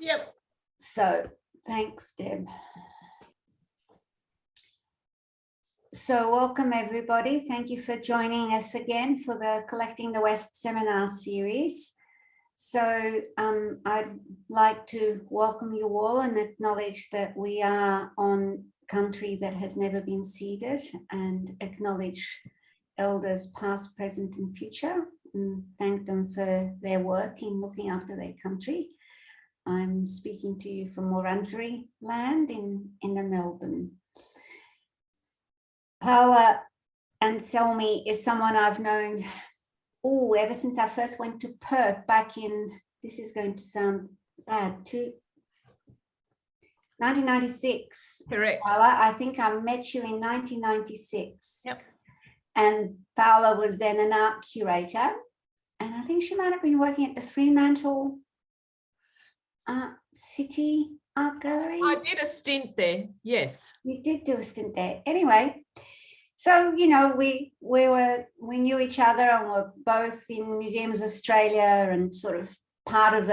Yep. So thanks, Deb. So welcome everybody. Thank you for joining us again for the Collecting the West seminar series. So I'd like to welcome you all and acknowledge that we are on country that has never been ceded, and acknowledge elders past, present and future, and thank them for their work in looking after their country. I'm speaking to you from Wurundjeri land in the Melbourne. Paola Anselmi is someone I've known ever since I first went to Perth back in, this is going to sound bad, 1996. Correct. Paola, I think I met you in 1996. Yep. And Paola was then an art curator, and I think she might have been working at the Fremantle City Art Gallery. I did a stint there, yes. You did do a stint there. Anyway, so, you know, we knew each other and were both in Museums Australia, and sort of part of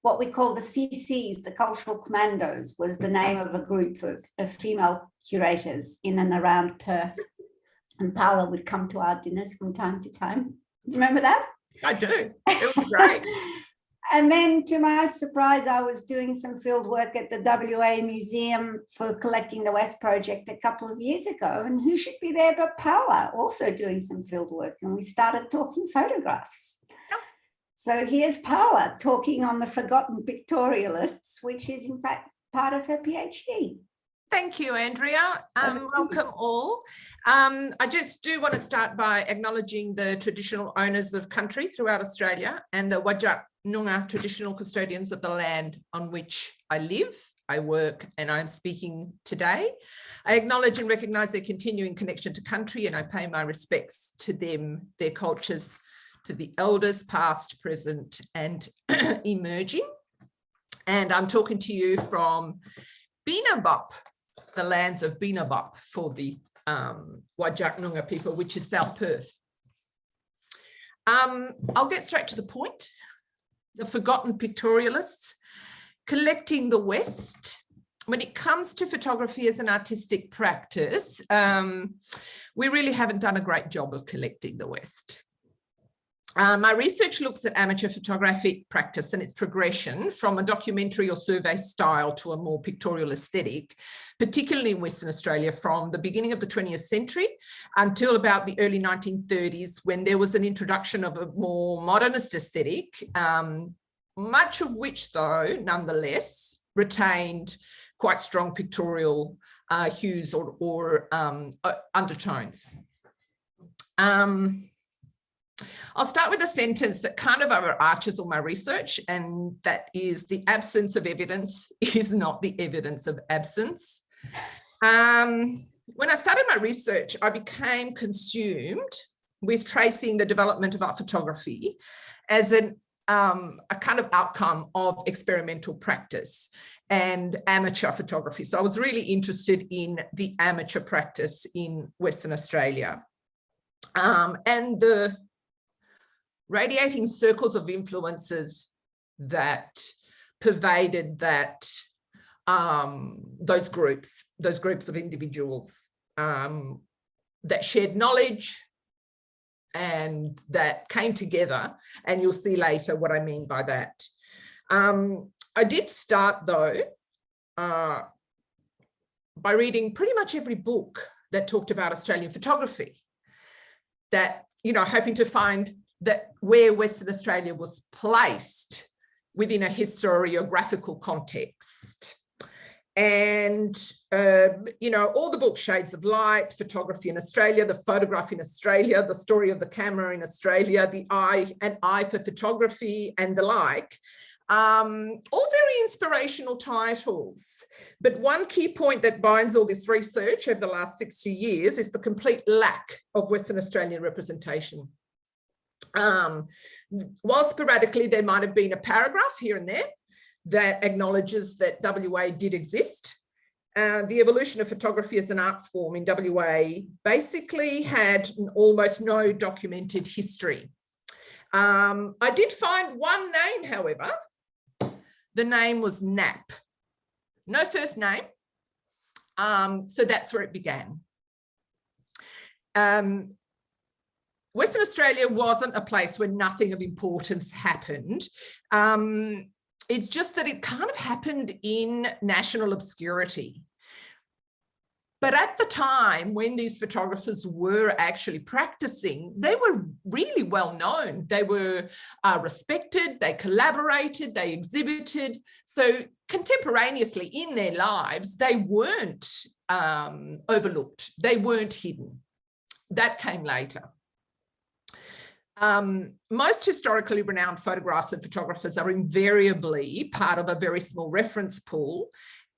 what we call the CCs, the Cultural Commandos, was the name of a group of female curators in and around Perth. And Paola would come to our dinners from time to time. Remember that? I do. It was great. And then, to my surprise, I was doing some field work at the WA Museum for Collecting the West project a couple of years ago. And who should be there but Paola, also doing some field work. And we started talking photographs. Yep. So here's Paola talking on the forgotten Pictorialists, which is in fact part of her PhD. Thank you, Andrea. Welcome all. I just do want to start by acknowledging the traditional owners of country throughout Australia and the Whadjuk Noongar traditional custodians of the land on which I live, I work, and I'm speaking today. I acknowledge and recognise their continuing connection to country, and I pay my respects to them, their cultures, to the elders past, present and emerging. And I'm talking to you from Binabop, the lands of Binabop for the Whadjuk Noongar people, which is South Perth. I'll get straight to the point. The forgotten Pictorialists, collecting the West. When it comes to photography as an artistic practice, we really haven't done a great job of collecting the West. My research looks at amateur photographic practice and its progression from a documentary or survey style to a more pictorial aesthetic, particularly in Western Australia from the beginning of the 20th century until about the early 1930s, when there was an introduction of a more modernist aesthetic, much of which, though, nonetheless, retained quite strong pictorial hues or undertones. I'll start with a sentence that kind of overarches all my research, and that is: the absence of evidence is not the evidence of absence. When I started my research, I became consumed with tracing the development of art photography as a kind of outcome of experimental practice and amateur photography. So I was really interested in the amateur practice in Western Australia. And the radiating circles of influences that pervaded those groups of individuals that shared knowledge and that came together. And you'll see later what I mean by that. I did start, though, by reading pretty much every book that talked about Australian photography, that, you know, hoping to find that where Western Australia was placed within a historiographical context. And, you know, all the books, Shades of Light, Photography in Australia, The Photograph in Australia, The Story of the Camera in Australia, The Eye, An Eye for Photography, and the like, all very inspirational titles. But one key point that binds all this research over the last 60 years is the complete lack of Western Australian representation. While sporadically there might have been a paragraph here and there that acknowledges that WA did exist, the evolution of photography as an art form in WA basically had almost no documented history. I did find one name, however, the name was Nap. No first name. So that's where it began. Western Australia wasn't a place where nothing of importance happened. It's just that it kind of happened in national obscurity. But at the time when these photographers were actually practicing, they were really well known. They were respected, they collaborated, they exhibited. So contemporaneously in their lives, they weren't overlooked, they weren't hidden. That came later. Most historically renowned photographs of photographers are invariably part of a very small reference pool,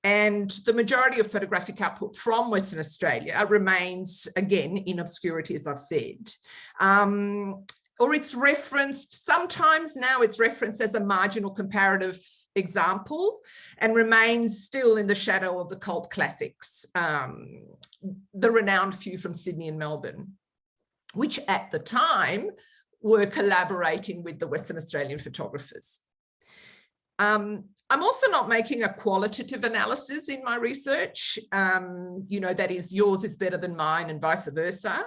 and the majority of photographic output from Western Australia remains, again, in obscurity, as I've said. Or it's referenced, sometimes now it's referenced as a marginal comparative example and remains still in the shadow of the cult classics, the renowned few from Sydney and Melbourne, which at the time were collaborating with the Western Australian photographers. I'm also not making a qualitative analysis in my research, you know, that is, yours is better than mine and vice versa.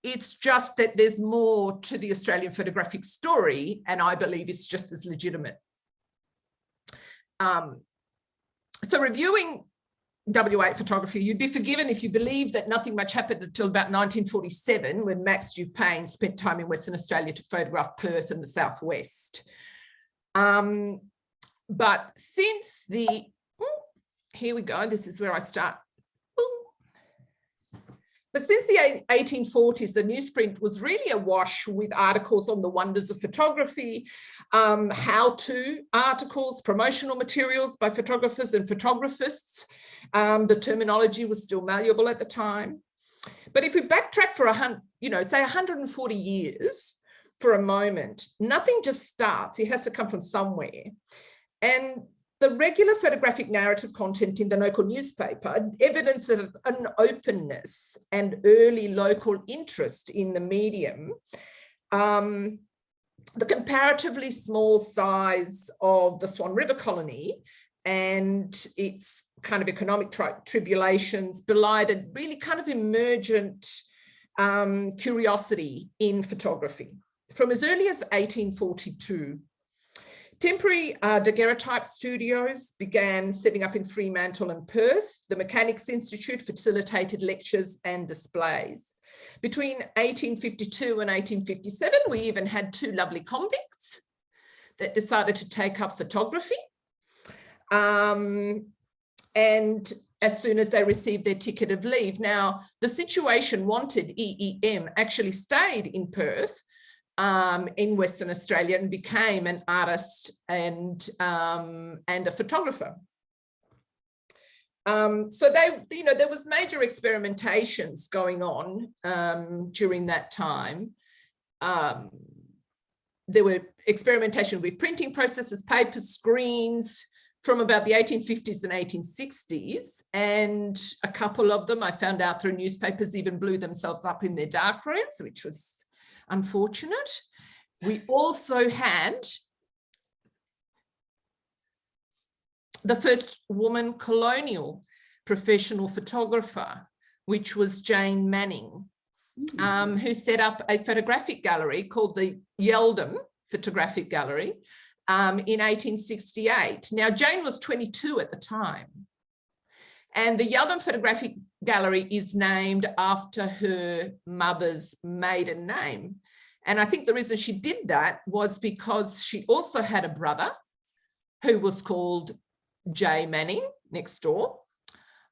It's just that there's more to the Australian photographic story, and I believe it's just as legitimate. So reviewing WA photography, you'd be forgiven if you believe that nothing much happened until about 1947, when Max Dupayne spent time in Western Australia to photograph Perth and the southwest. But since the, here we go, this is where I start. But since the 1840s, the newsprint was really awash with articles on the wonders of photography, how-to articles, promotional materials by photographers and photographists. The terminology was still malleable at the time. But if we backtrack for, say 140 years for a moment, nothing just starts. It has to come from somewhere. And the regular photographic narrative content in the local newspaper, evidence of an openness and early local interest in the medium, the comparatively small size of the Swan River colony and its kind of economic tribulations belied really kind of emergent curiosity in photography. From as early as 1842, temporary daguerreotype studios began setting up in Fremantle and Perth. The Mechanics Institute facilitated lectures and displays. Between 1852 and 1857, we even had two lovely convicts that decided to take up photography. And as soon as they received their ticket of leave. Now, the Situation Wanted, EEM, actually stayed in Perth, in Western Australia, and became an artist and a photographer. So there was major experimentations going on during that time. There were experimentation with printing processes, paper, screens from about the 1850s and 1860s, and a couple of them I found out through newspapers even blew themselves up in their darkrooms, which was unfortunate. We also had the first woman colonial professional photographer, which was Jane Manning, who set up a photographic gallery called the Yeldham Photographic Gallery in 1868. Now, Jane was 22 at the time. And the Yeldham Photographic Gallery is named after her mother's maiden name. And I think the reason she did that was because she also had a brother who was called J. Manning next door.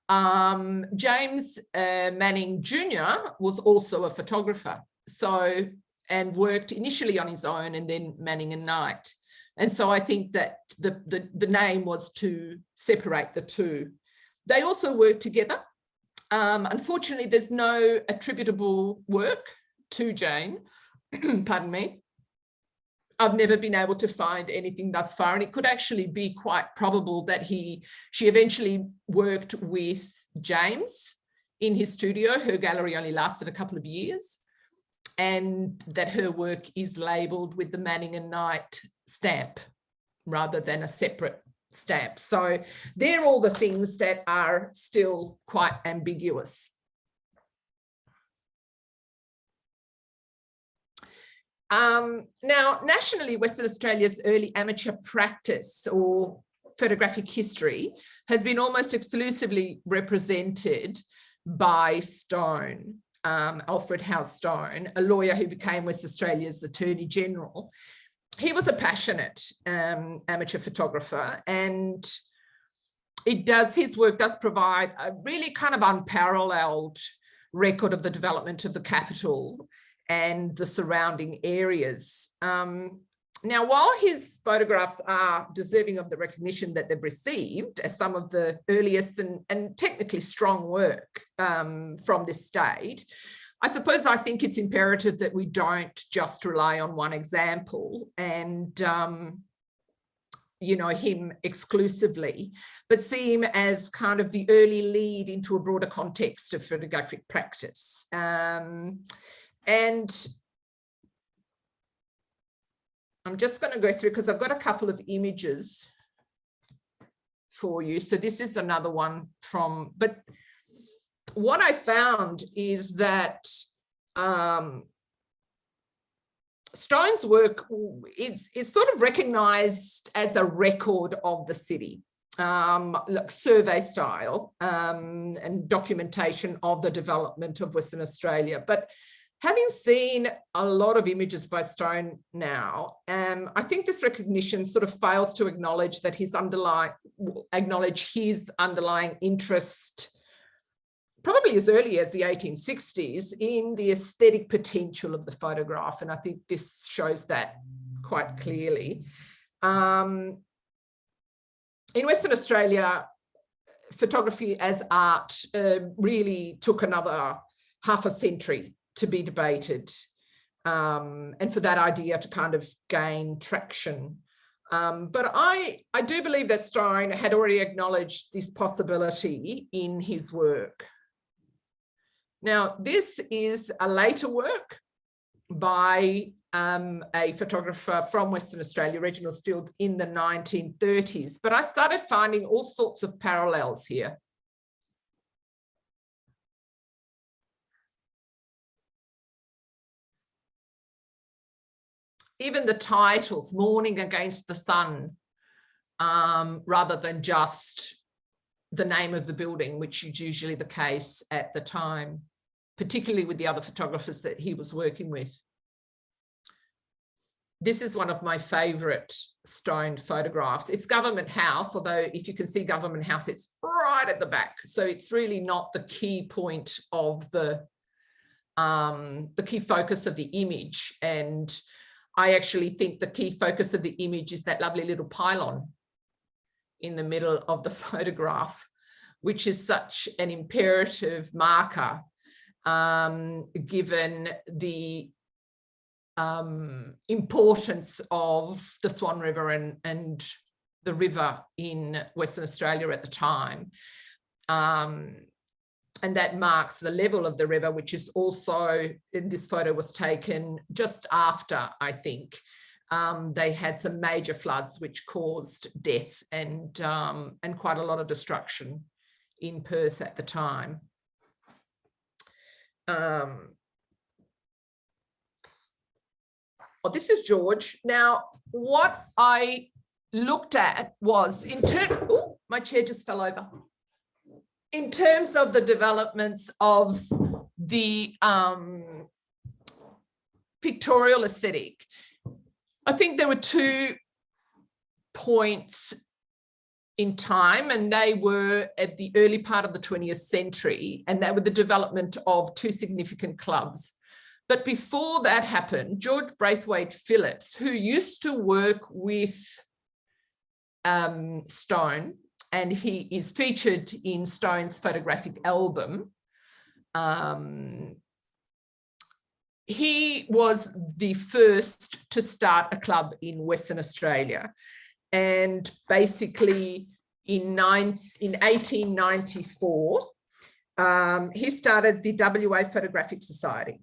James Manning Jr. was also a photographer, and worked initially on his own and then Manning and Knight. And so I think that the name was to separate the two. They also worked together. Unfortunately, there's no attributable work to Jane, pardon me. I've never been able to find anything thus far, and it could actually be quite probable that she eventually worked with James in his studio. Her gallery only lasted a couple of years, and that her work is labelled with the Manning and Knight stamp rather than a separate stamp. So they're all the things that are still quite ambiguous. Now, nationally, Western Australia's early amateur practice or photographic history has been almost exclusively represented by Stone, Alfred Howe Stone, a lawyer who became West Australia's Attorney General. He was a passionate amateur photographer, and his work does provide a really kind of unparalleled record of the development of the capital and the surrounding areas. Now, while his photographs are deserving of the recognition that they've received as some of the earliest and technically strong work from this state, I suppose I think it's imperative that we don't just rely on one example and, you know, him exclusively, but see him as kind of the early lead into a broader context of photographic practice. And I'm just going to go through, because I've got a couple of images for you. So this is another one from, but what I found is that Stone's work is sort of recognised as a record of the city, like survey style and documentation of the development of Western Australia. But having seen a lot of images by Stone now, I think this recognition sort of fails to acknowledge that his underlying interest, probably as early as the 1860s, in the aesthetic potential of the photograph. And I think this shows that quite clearly. In Western Australia, photography as art really took another half a century to be debated, and for that idea to kind of gain traction. But I do believe that Stone had already acknowledged this possibility in his work. Now, this is a later work by a photographer from Western Australia, Reginald Steele, in the 1930s. But I started finding all sorts of parallels here. Even the titles, Morning Against the Sun, rather than just the name of the building, which is usually the case at the time, particularly with the other photographers that he was working with. This is one of my favourite Stone photographs. It's Government House, although if you can see Government House, it's right at the back. So it's really not the key point of the key focus of the image. And I actually think the key focus of the image is that lovely little pylon in the middle of the photograph, which is such an imperative marker, given the importance of the Swan River and the river in Western Australia at the time. And that marks the level of the river, which is also, in this photo was taken just after, I think, they had some major floods which caused death and quite a lot of destruction in Perth at the time. Oh, this is George. Now, what I looked at was my chair just fell over. In terms of the developments of the pictorial aesthetic, I think there were 2 points in time, and they were at the early part of the 20th century, and they were the development of 2 significant clubs. But before that happened, George Braithwaite Phillips, who used to work with Stone, and he is featured in Stone's photographic album. He was the first to start a club in Western Australia. And basically in 1894, he started the WA Photographic Society.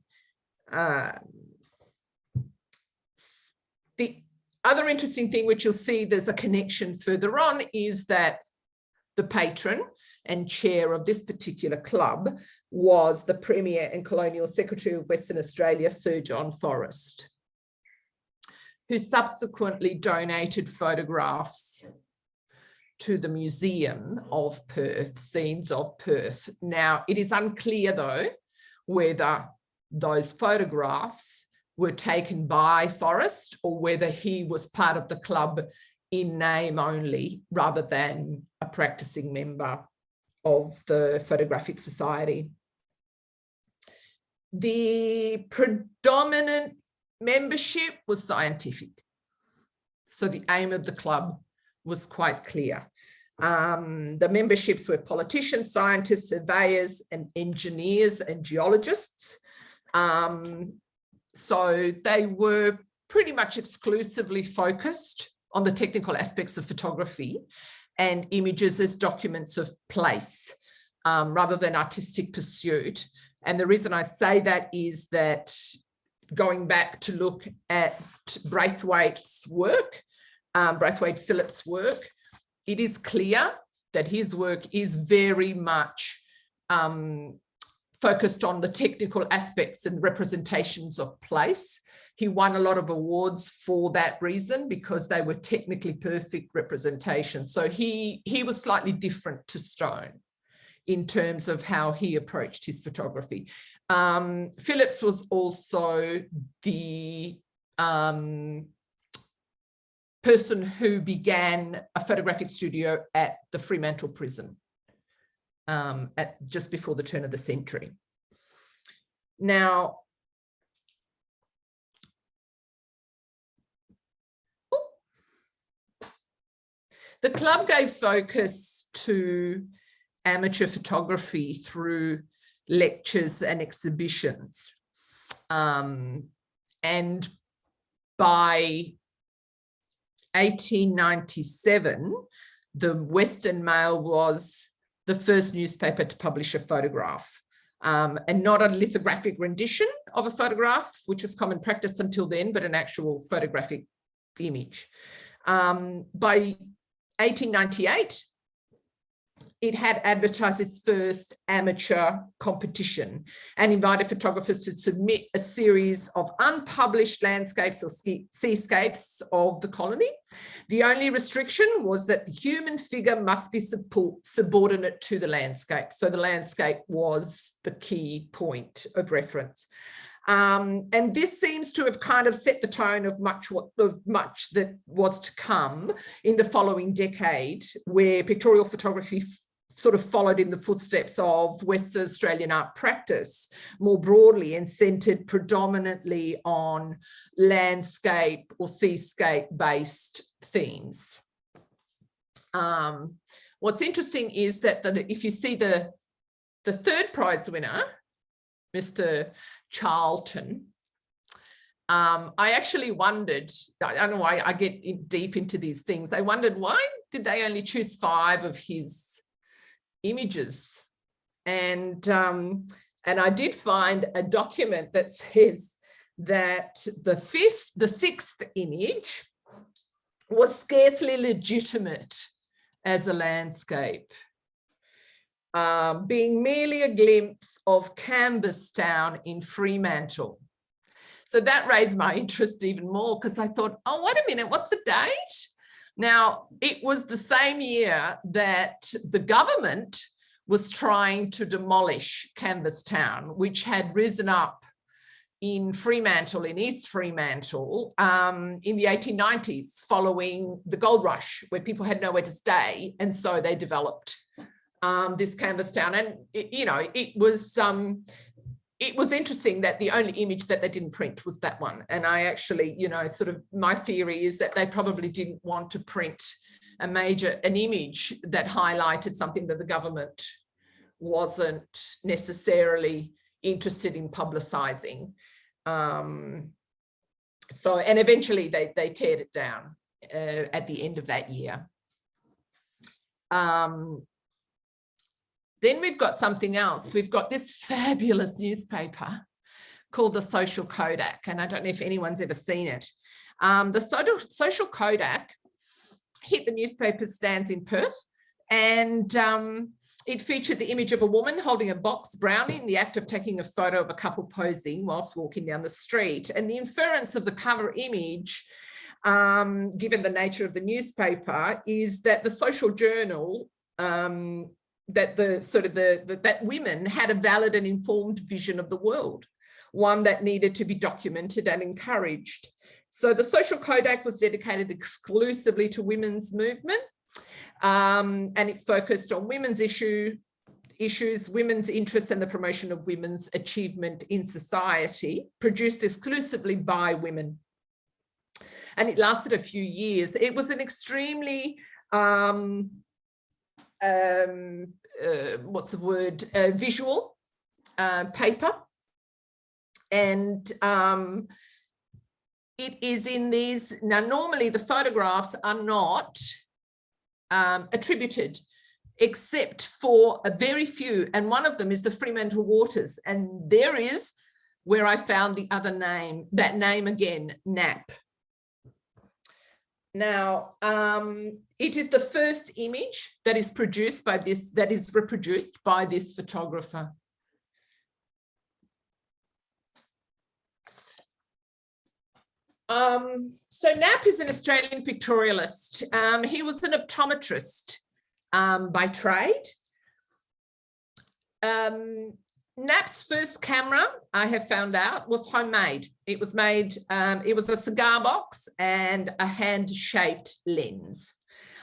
other interesting thing, which you'll see there's a connection further on, is that the patron and chair of this particular club was the Premier and Colonial Secretary of Western Australia, Sir John Forrest, who subsequently donated photographs to the Museum of Perth, Scenes of Perth. Now, it is unclear, though, whether those photographs were taken by Forrest or whether he was part of the club in name only rather than a practicing member of the Photographic Society. The predominant membership was scientific. So the aim of the club was quite clear. The memberships were politicians, scientists, surveyors, and engineers and geologists. So they were pretty much exclusively focused on the technical aspects of photography and images as documents of place, rather than artistic pursuit. And the reason I say that is that going back to look at Braithwaite's work, Braithwaite Phillips' work, it is clear that his work is very much focused on the technical aspects and representations of place. He won a lot of awards for that reason because they were technically perfect representations. So he was slightly different to Stone in terms of how he approached his photography. Phillips was also the person who began a photographic studio at the Fremantle prison at just before the turn of the century. Now, the club gave focus to amateur photography through lectures and exhibitions. And by 1897, the Western Mail was the first newspaper to publish a photograph, and not a lithographic rendition of a photograph, which was common practice until then, but an actual photographic image. By 1898, it had advertised its first amateur competition and invited photographers to submit a series of unpublished landscapes or seascapes of the colony. The only restriction was that the human figure must be subordinate to the landscape. So the landscape was the key point of reference. And this seems to have kind of set the tone of much that was to come in the following decade, where pictorial photography sort of followed in the footsteps of Western Australian art practice more broadly and centred predominantly on landscape or seascape-based themes. What's interesting is that if you see the third prize winner, Mr. Charlton, I actually wondered, I don't know why I get deep into these things. I wondered, why did they only choose 5 of his images? And I did find a document that says that the 6th image was scarcely legitimate as a landscape, being merely a glimpse of Camberstown in Fremantle. So that raised my interest even more, because I thought, oh, wait a minute, what's the date? Now, it was the same year that the government was trying to demolish Camberstown, which had risen up in Fremantle, in East Fremantle, in the 1890s, following the gold rush, where people had nowhere to stay. And so they developed this Camberstown. And, it was interesting that the only image that they didn't print was that one. And I actually, my theory is that they probably didn't want to print an image that highlighted something that the government wasn't necessarily interested in publicising. And eventually they teared it down at the end of that year. Then we've got something else. We've got this fabulous newspaper called the Social Kodak, and I don't know if anyone's ever seen it. The Social Kodak hit the newspaper stands in Perth, and it featured the image of a woman holding a box brownie in the act of taking a photo of a couple posing whilst walking down the street. And the inference of the cover image, given the nature of the newspaper, is that the social journal, that women had a valid and informed vision of the world, one that needed to be documented and encouraged. So the Social Kodak was dedicated exclusively to women's movement, and it focused on women's issues, women's interests, and the promotion of women's achievement in society, produced exclusively by women. And it lasted a few years. It was an extremely, visual paper. And it is in these, now normally the photographs are not attributed, except for a very few, and one of them is the Fremantle Waters, and there is where I found the other name, that name again, Knapp. Now, it is the first image that is produced by this, that is reproduced by this photographer. So Knapp is an Australian pictorialist. He was an optometrist by trade. Knapp's first camera, I have found out, was homemade. It was made, it was a cigar box and a hand-shaped lens.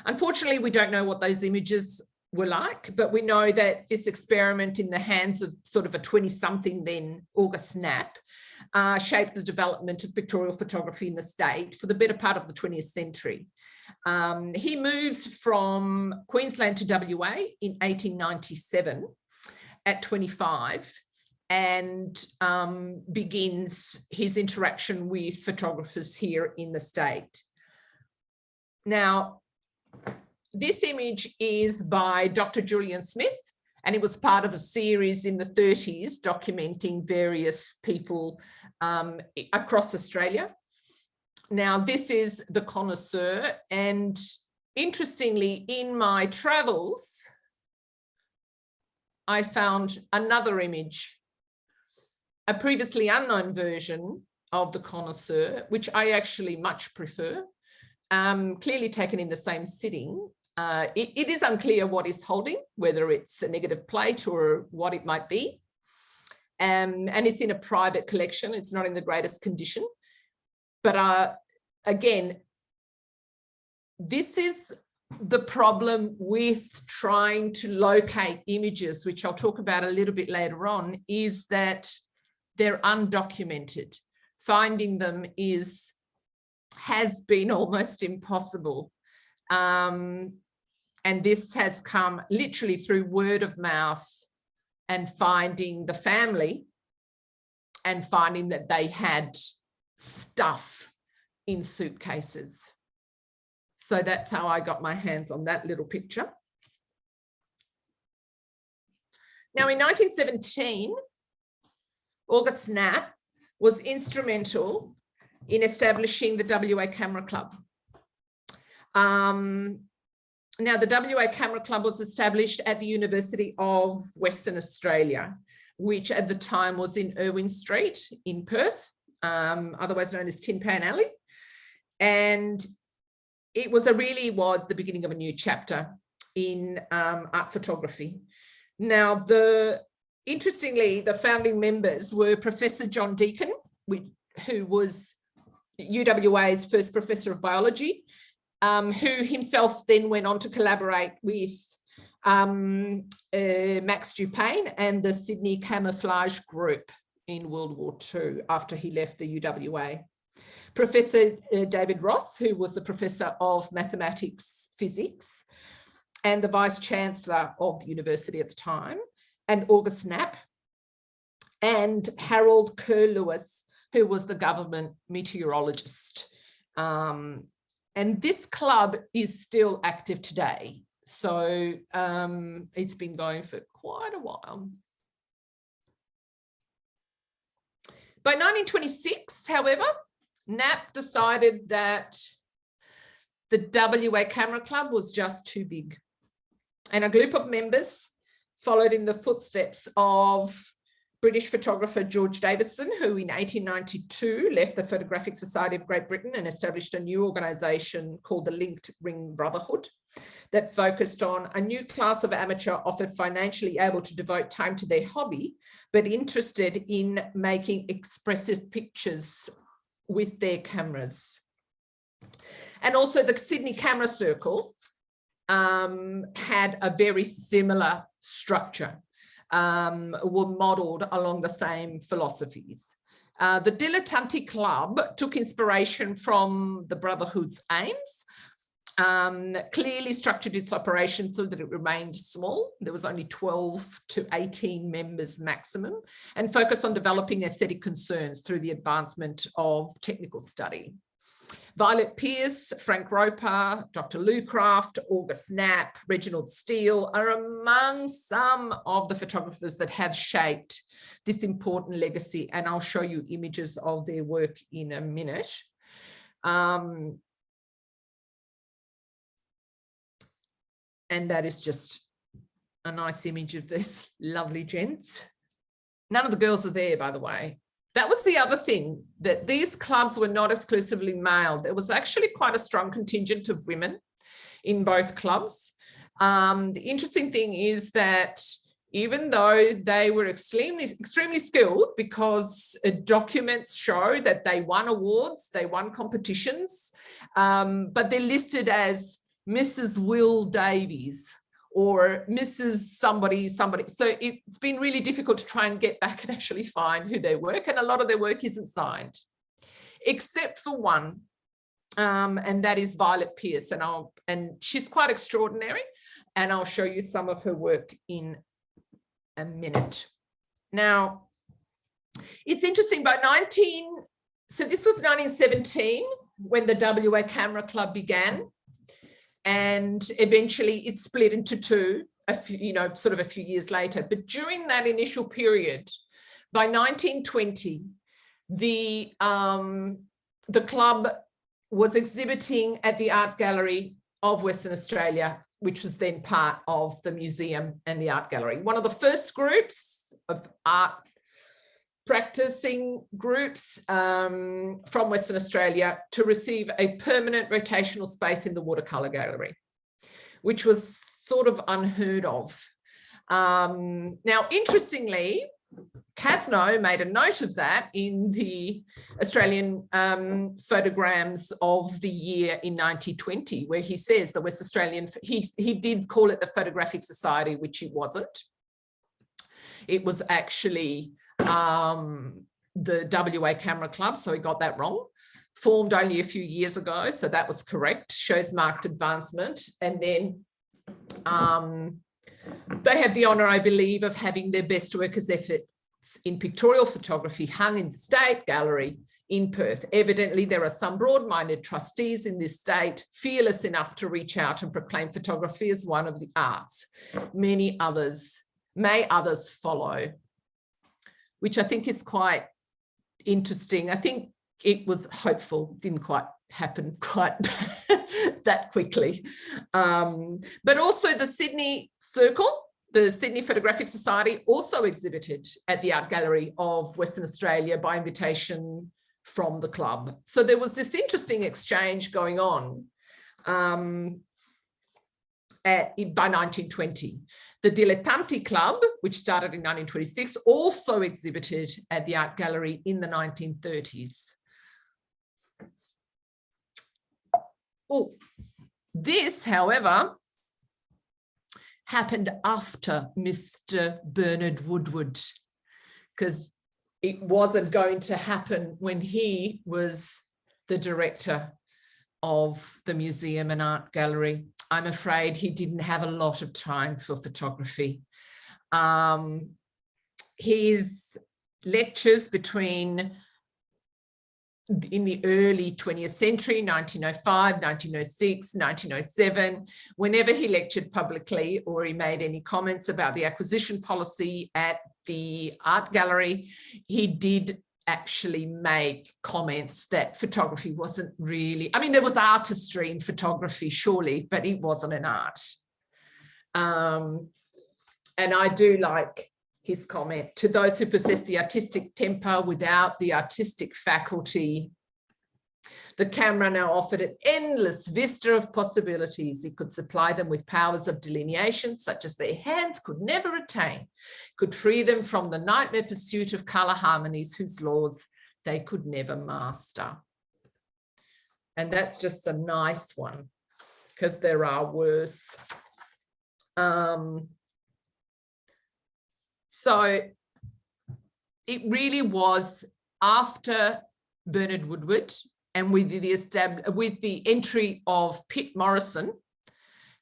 Unfortunately, we don't know what those images were like, but we know that this experiment in the hands of sort of a 20-something then, August Knapp, shaped the development of pictorial photography in the state for the better part of the 20th century. He moves from Queensland to WA in 1897 at 25 and begins his interaction with photographers here in the state. Now, this image is by Dr. Julian Smith, and it was part of a series in the 30s documenting various people across Australia. Now, this is the Connoisseur, and interestingly, in my travels, I found another image, a previously unknown version of the Connoisseur, which I actually much prefer, clearly taken in the same sitting. It is unclear what is holding, whether it's a negative plate or what it might be. And it's in a private collection. It's not in the greatest condition. But again, this is the problem with trying to locate images, which I'll talk about a little bit later on, is that they're undocumented. Finding them has been almost impossible. And this has come literally through word of mouth and finding the family and finding that they had stuff in suitcases. So that's how I got my hands on that little picture. Now, in 1917, August Knapp was instrumental in establishing the WA Camera Club. Now, the WA Camera Club was established at the University of Western Australia, which at the time was in Irwin Street in Perth, otherwise known as Tin Pan Alley. And it was really was the beginning of a new chapter in art photography. Now, interestingly, the founding members were Professor John Deacon, who was UWA's first professor of biology, who himself then went on to collaborate with Max Dupain and the Sydney Camouflage Group in World War II after he left the UWA. Professor David Ross, who was the professor of mathematics, physics, and the vice chancellor of the university at the time, and August Knapp, and Harold Kerr-Lewis, who was the government meteorologist. And this club is still active today. So it's been going for quite a while. By 1926, however, NAP decided that the WA Camera Club was just too big. And a group of members followed in the footsteps of British photographer George Davidson, who in 1892 left the Photographic Society of Great Britain and established a new organisation called the Linked Ring Brotherhood that focused on a new class of amateur often financially able to devote time to their hobby, but interested in making expressive pictures with their cameras. And also the Sydney Camera Circle had a very similar structure, were modelled along the same philosophies. The Dilettanti Club took inspiration from the Brotherhood's aims, clearly structured its operation so that it remained small. There was only 12 to 18 members maximum, and focused on developing aesthetic concerns through the advancement of technical study. Violet Pierce, Frank Roper, Dr. Lou Craft, August Knapp, Reginald Steele are among some of the photographers that have shaped this important legacy, and I'll show you images of their work in a minute. And that is just a nice image of this lovely gents. None of the girls are there, by the way. That was the other thing, that these clubs were not exclusively male. There was actually quite a strong contingent of women in both clubs. The interesting thing is that even though they were extremely skilled, because documents show that they won awards, they won competitions, but they're listed as Mrs. Will Davies or Mrs. somebody. So it's been really difficult to try and get back and actually find who they work, and a lot of their work isn't signed, except for one, and that is Violet Pierce, and she's quite extraordinary, and I'll show you some of her work in a minute. Now, it's interesting, so this was 1917 when the WA Camera Club began, and eventually it split into two, sort of a few years later. But during that initial period, by 1920, the club was exhibiting at the Art Gallery of Western Australia, which was then part of the museum and the art gallery. One of the first groups of art practicing groups from Western Australia to receive a permanent rotational space in the watercolour gallery, which was sort of unheard of. Now, interestingly, Casno made a note of that in the Australian photograms of the year in 1920, where he says the West Australian, he did call it the Photographic Society, which it wasn't. It was actually the WA Camera Club, so he got that wrong. Formed only a few years ago, so that was correct, shows marked advancement. And then they have the honour, I believe, of having their best workers' efforts in pictorial photography hung in the State Gallery in Perth. Evidently, there are some broad-minded trustees in this state, fearless enough to reach out and proclaim photography as one of the arts. May others follow, which I think is quite interesting. I think it was hopeful, didn't quite happen quite that quickly. But also the Sydney Circle, the Sydney Photographic Society, also exhibited at the Art Gallery of Western Australia by invitation from the club. So there was this interesting exchange going on by 1920. The Dilettanti Club, which started in 1926, also exhibited at the Art Gallery in the 1930s. Oh, this, however, happened after Mr. Bernard Woodward, because it wasn't going to happen when he was the director of the museum and art gallery. I'm afraid he didn't have a lot of time for photography. His lectures in the early 20th century, 1905, 1906, 1907, whenever he lectured publicly or he made any comments about the acquisition policy at the art gallery, he did actually make comments that photography wasn't really, I mean, there was artistry in photography, surely, but it wasn't an art. And I do like his comment, to those who possess the artistic temper without the artistic faculty, the camera now offered an endless vista of possibilities. It could supply them with powers of delineation such as their hands could never attain, could free them from the nightmare pursuit of colour harmonies whose laws they could never master. And that's just a nice one, because there are worse. So it really was after Bernard Woodward, and with the entry of Pitt Morrison,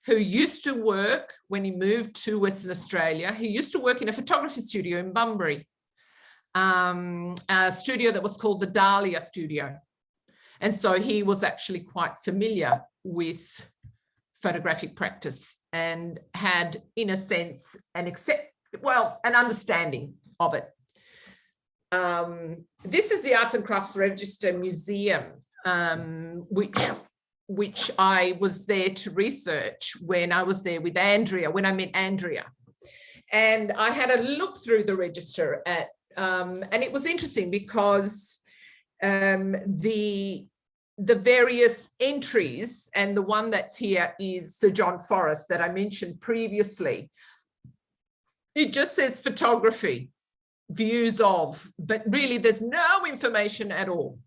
who used to work, when he moved to Western Australia, he used to work in a photography studio in Bunbury, a studio that was called the Dahlia Studio. And so he was actually quite familiar with photographic practice and had, in a sense, an understanding of it. This is the Arts and Crafts Register Museum, which I was there to research when I was there with Andrea, when I met Andrea. And I had a look through the register at, and it was interesting because the various entries, and the one that's here is Sir John Forrest that I mentioned previously. It just says photography, views of, but really there's no information at all.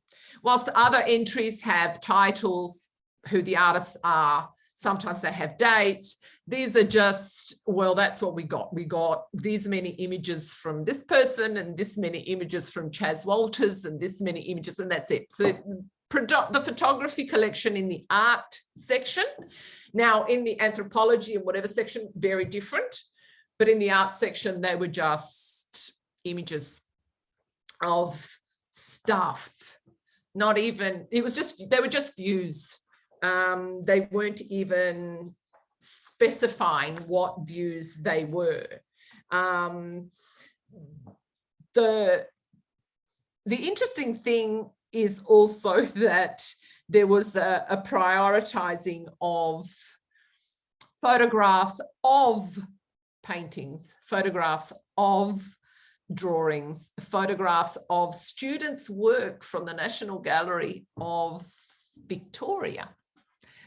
Whilst other entries have titles, who the artists are, sometimes they have dates. These are just, well, that's what we got. We got these many images from this person and this many images from Chas Walters and this many images, and that's it. So the photography collection in the art section. Now in the anthropology and whatever section, very different. But in the art section, they were just images of stuff. Not even, it was just, they were just views. They weren't even specifying what views they were. The interesting thing is also that there was a prioritizing of photographs of paintings, photographs of drawings, photographs of students' work from the National Gallery of Victoria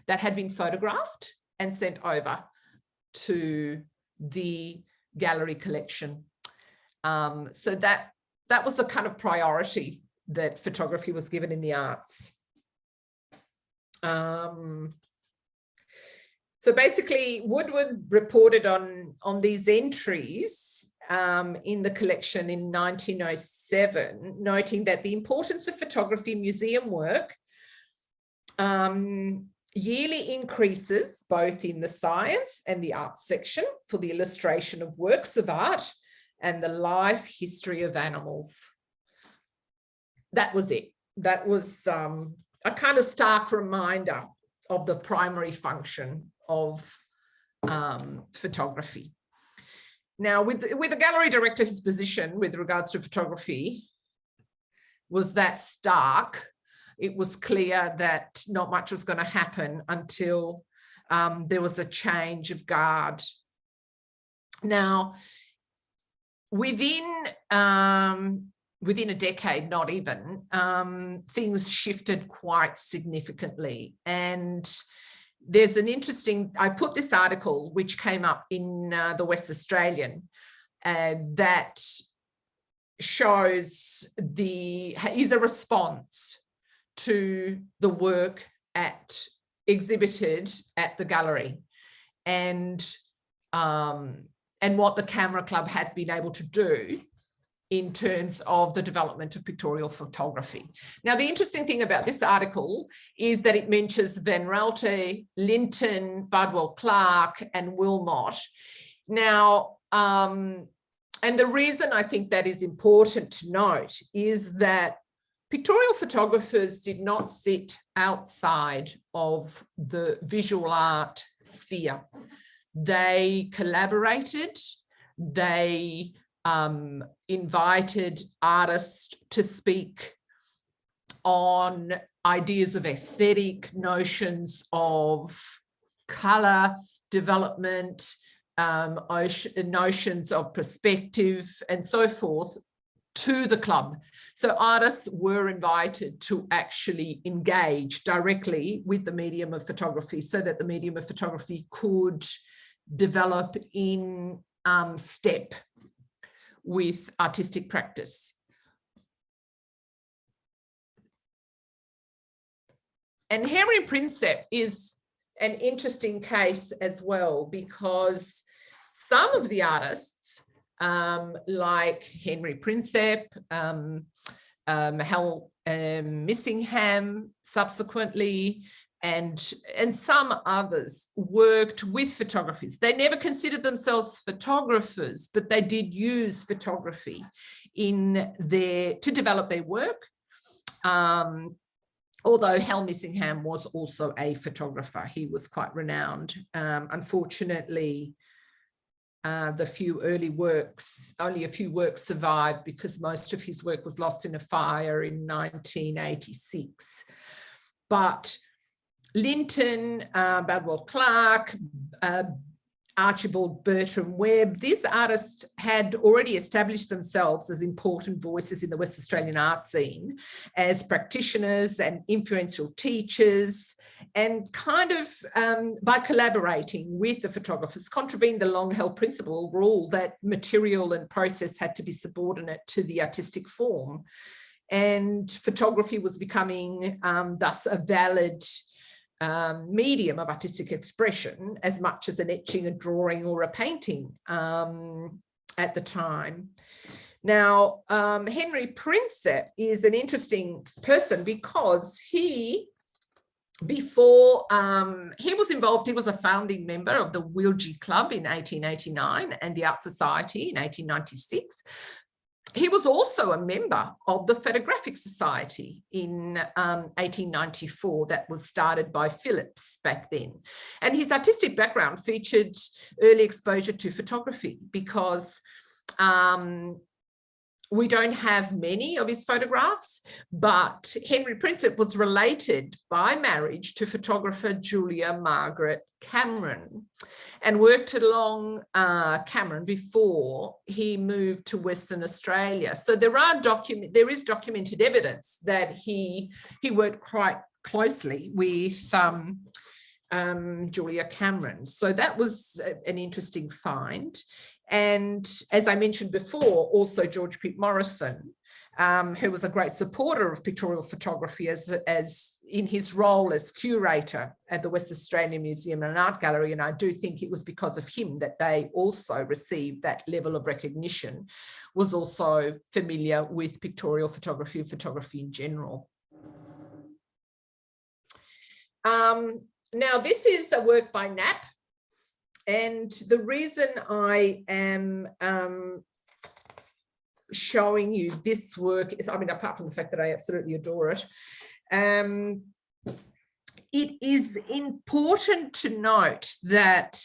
that had been photographed and sent over to the gallery collection. So that was the kind of priority that photography was given in the arts. So basically, Woodward reported on these entries in the collection in 1907, noting that the importance of photography museum work yearly increases both in the science and the arts section for the illustration of works of art and the life history of animals. That was it. That was a kind of stark reminder of the primary function of photography. Now, with the gallery director's position with regards to photography was that stark, it was clear that not much was going to happen until there was a change of guard. Now, within a decade, not even, things shifted quite significantly. And there's an interesting, I put this article, which came up in the West Australian, that shows is a response to the work exhibited at the gallery, and what the Camera Club has been able to do in terms of the development of pictorial photography. Now, the interesting thing about this article is that it mentions Van Raalte, Linton, Bardwell Clark, and Wilmot. Now, and the reason I think that is important to note is that pictorial photographers did not sit outside of the visual art sphere. They collaborated, they invited artists to speak on ideas of aesthetic, notions of colour development, notions of perspective and so forth to the club. So artists were invited to actually engage directly with the medium of photography so that the medium of photography could develop in step with artistic practice. And Henry Princep is an interesting case as well, because some of the artists, like Henry Princep, Howe Missingham subsequently, and some others worked with photographers. They never considered themselves photographers, but they did use photography to develop their work. Although Howe Missingham was also a photographer, he was quite renowned. Unfortunately, the few early works, only a few works survived because most of his work was lost in a fire in 1986. But Linton, Badwell Clark, Archibald Bertram Webb, these artists had already established themselves as important voices in the West Australian art scene as practitioners and influential teachers, and kind of by collaborating with the photographers contravened the long-held principle rule that material and process had to be subordinate to the artistic form. And photography was becoming thus a valid medium of artistic expression as much as an etching, a drawing or a painting at the time. Now, Henry Princep is an interesting person because he was involved, he was a founding member of the Wilgie Club in 1889 and the Art Society in 1896. He was also a member of the Photographic Society in 1894 that was started by Phillips back then. And his artistic background featured early exposure to photography because we don't have many of his photographs, but Henry Princep was related by marriage to photographer Julia Margaret Cameron and worked along Cameron before he moved to Western Australia. So there is documented evidence that he worked quite closely with Julia Cameron. So that was an interesting find. And as I mentioned before, also George Peake Morrison, who was a great supporter of pictorial photography as in his role as curator at the West Australian Museum and Art Gallery. And I do think it was because of him that they also received that level of recognition, was also familiar with pictorial photography and photography in general. Now, this is a work by Knapp. And the reason I am showing you this work is, I mean, apart from the fact that I absolutely adore it, it is important to note that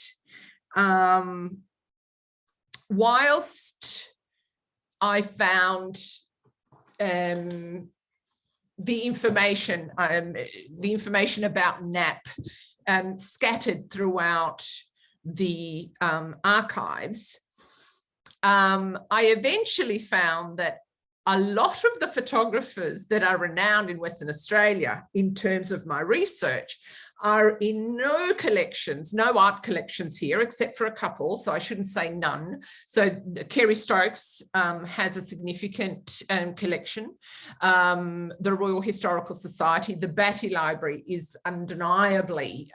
whilst I found the information about Knapp scattered throughout the archives, I eventually found that a lot of the photographers that are renowned in Western Australia in terms of my research are in no collections, no art collections here, except for a couple, so I shouldn't say none. So Kerry Stokes has a significant collection. The Royal Historical Society, the Batty Library is undeniably,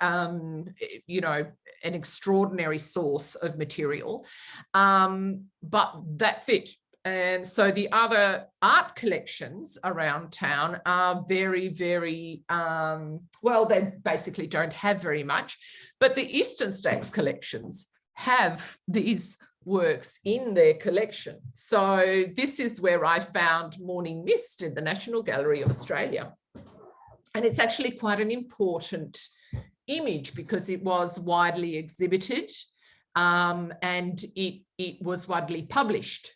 you know, an extraordinary source of material, but that's it. And so the other art collections around town are very, very, well, they basically don't have very much, but the Eastern States collections have these works in their collection. So this is where I found Morning Mist in the National Gallery of Australia. And it's actually quite an important image because it was widely exhibited and it was widely published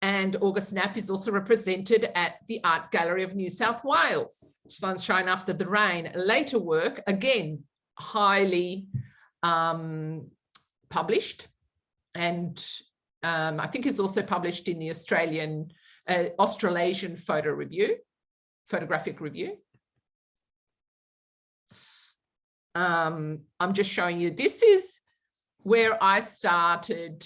And August Knapp is also represented at the Art Gallery of New South Wales, Sunshine After the Rain. Later work, again, highly published, and I think it's also published in the Australasian Photographic Review. I'm just showing you, this is where I started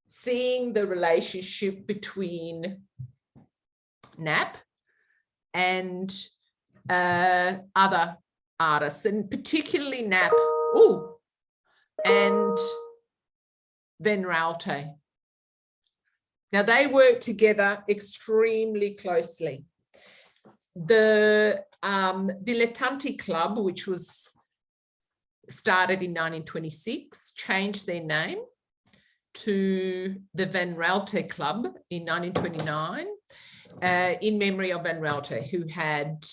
seeing the relationship between Knapp and other artists, and particularly Knapp and Van Raalte. Now, they work together extremely closely. The Dilettanti Club, which was started in 1926, changed their name to the Van Raalte Club in 1929 in memory of Van Raalte, who had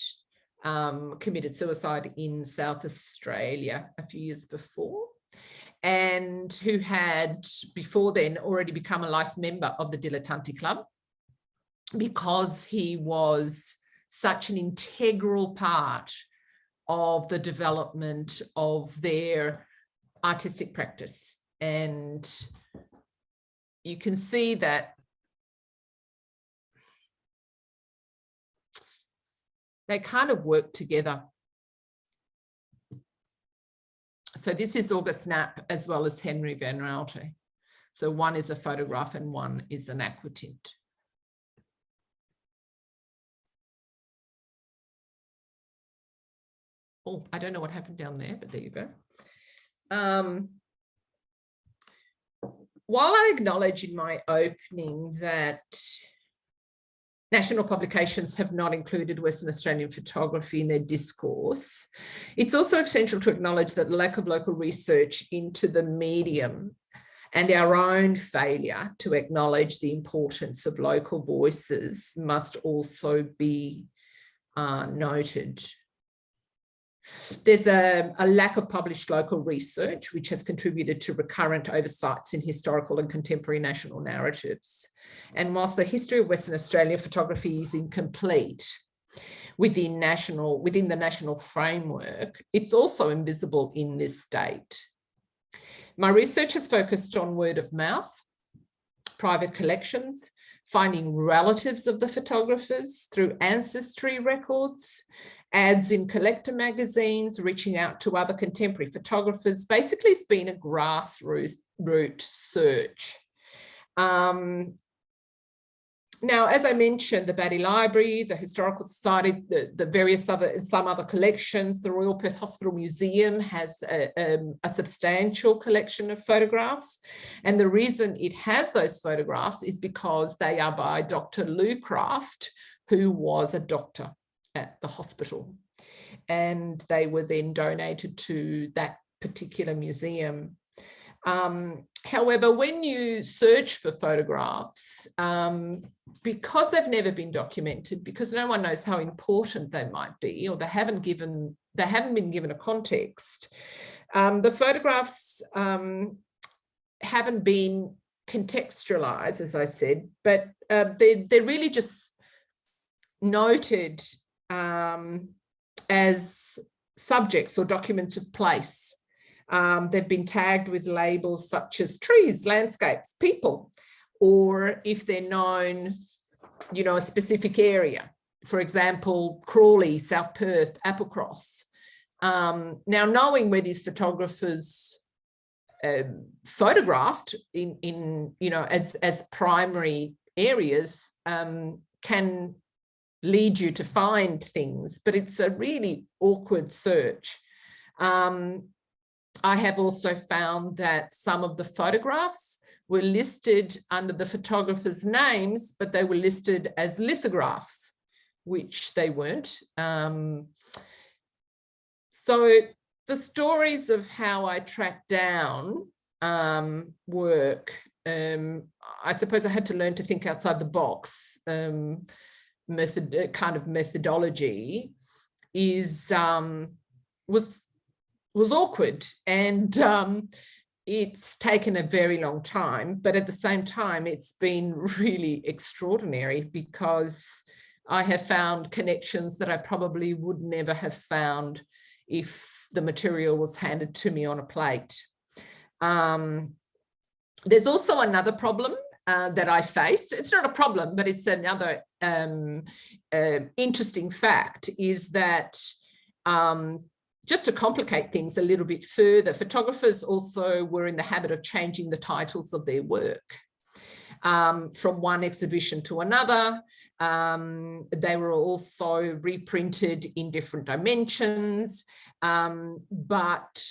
committed suicide in South Australia a few years before, and who had before then already become a life member of the Dilettanti Club, because he was such an integral part of the development of their artistic practice. And you can see that they kind of work together. So this is August Knapp as well as Henry Van Raalte. So one is a photograph and one is an aquatint. Oh, I don't know what happened down there, but there you go. While I acknowledge in my opening that national publications have not included Western Australian photography in their discourse, it's also essential to acknowledge that the lack of local research into the medium and our own failure to acknowledge the importance of local voices must also be noted. There's a lack of published local research, which has contributed to recurrent oversights in historical and contemporary national narratives. And whilst the history of Western Australia photography is incomplete within the national framework, it's also invisible in this state. My research has focused on word of mouth, private collections, finding relatives of the photographers through ancestry records, ads in collector magazines, reaching out to other contemporary photographers. Basically, it's been a grassroots search. Now, as I mentioned, the Batty Library, the Historical Society, some other collections, the Royal Perth Hospital Museum has a substantial collection of photographs. And the reason it has those photographs is because they are by Dr. Lou Craft, who was a doctor at the hospital. And they were then donated to that particular museum. However, when you search for photographs, because they've never been documented, because no one knows how important they might be, or they haven't been given a context, the photographs haven't been contextualized, as I said, but they're really just noted as subjects or documents of place. They've been tagged with labels such as trees, landscapes, people, or if they're known, a specific area. For example, Crawley, South Perth, Applecross. Now, knowing where these photographers photographed as primary areas can lead you to find things, but it's a really awkward search. I have also found that some of the photographs were listed under the photographers' names, but they were listed as lithographs, which they weren't. So the stories of how I tracked down work, I suppose I had to learn to think outside the box. Methodology was awkward, and it's taken a very long time, but at the same time, it's been really extraordinary because I have found connections that I probably would never have found if the material was handed to me on a plate. There's also another problem that I faced. It's not a problem, but it's another interesting fact, is that just to complicate things a little bit further, photographers also were in the habit of changing the titles of their work from one exhibition to another. They were also reprinted in different dimensions, but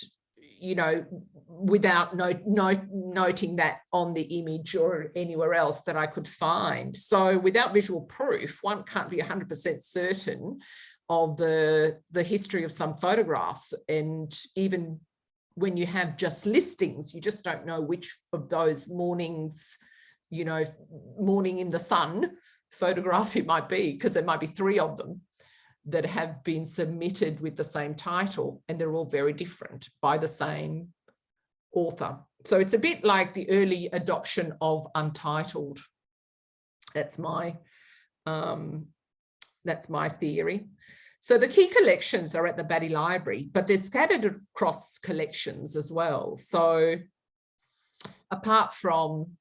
you know, without noting that on the image or anywhere else that I could find. So without visual proof, one can't be 100% certain of the history of some photographs. And even when you have just listings, you just don't know which of those mornings, you know, morning in the sun photograph it might be, because there might be 3 of them that have been submitted with the same title, and they're all very different by the same author. So it's a bit like the early adoption of untitled. That's my theory. So the key collections are at the Batty Library, but they're scattered across collections as well. So apart from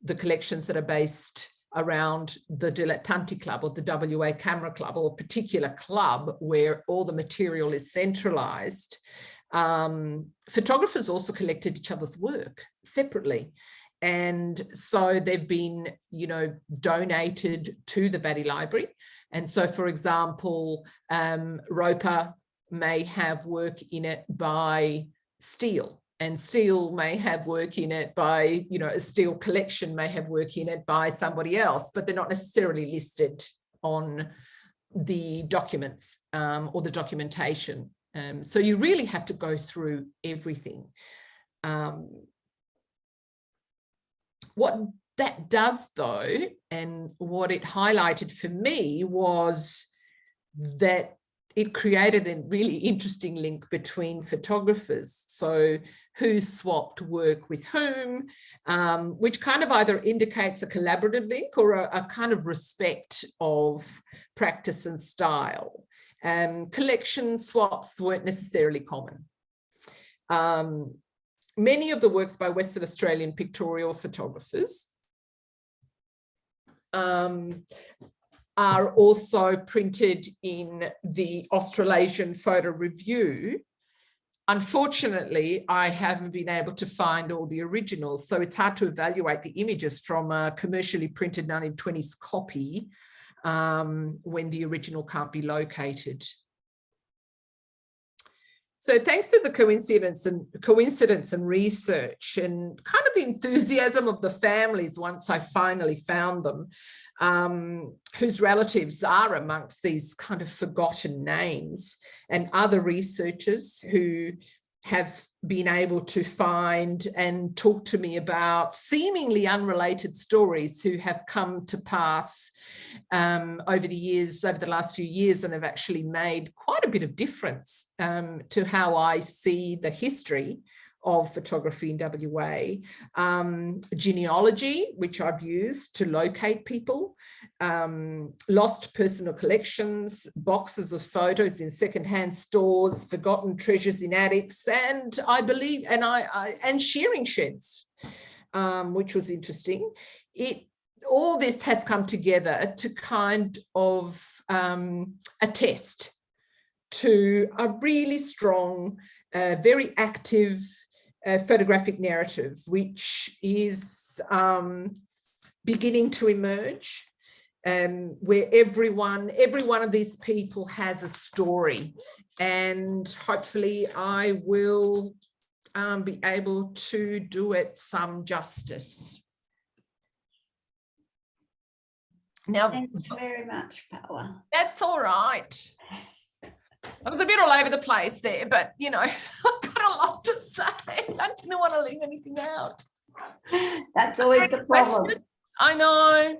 the collections that are based around the Dilettanti Club or the WA Camera Club, or a particular club where all the material is centralised, photographers also collected each other's work separately. And so they've been, you know, donated to the Batty Library. And so, for example, Roper may have work in it by Steele, and Steele may have work in it by, you know, a Steele collection may have work in it by somebody else, but they're not necessarily listed on the documents or the documentation. So you really have to go through everything. What that does, though, and what it highlighted for me, was that it created a really interesting link between photographers. So who swapped work with whom, which kind of either indicates a collaborative link or a kind of respect of practice and style. Collection swaps weren't necessarily common. Many of the works by Western Australian pictorial photographers are also printed in the Australasian Photo Review. Unfortunately, I haven't been able to find all the originals, so it's hard to evaluate the images from a commercially printed 1920s copy when the original can't be located. So thanks to the coincidence and research and kind of the enthusiasm of the families once I finally found them, whose relatives are amongst these kind of forgotten names, and other researchers who have been able to find and talk to me about seemingly unrelated stories who have come to pass over the last few years, and have actually made quite a bit of difference to how I see the history of photography in WA. Genealogy, which I've used to locate people, lost personal collections, boxes of photos in secondhand stores, forgotten treasures in attics, and I believe, and shearing sheds, which was interesting. All this has come together to kind of attest to a really strong, very active photographic narrative, which is beginning to emerge, where every one of these people has a story, and hopefully I will be able to do it some justice. Now, thanks very much, Paola. That's all right. I was a bit all over the place there, but, you know, I've got a lot to say. I didn't want to leave anything out. That's always the problem. I know.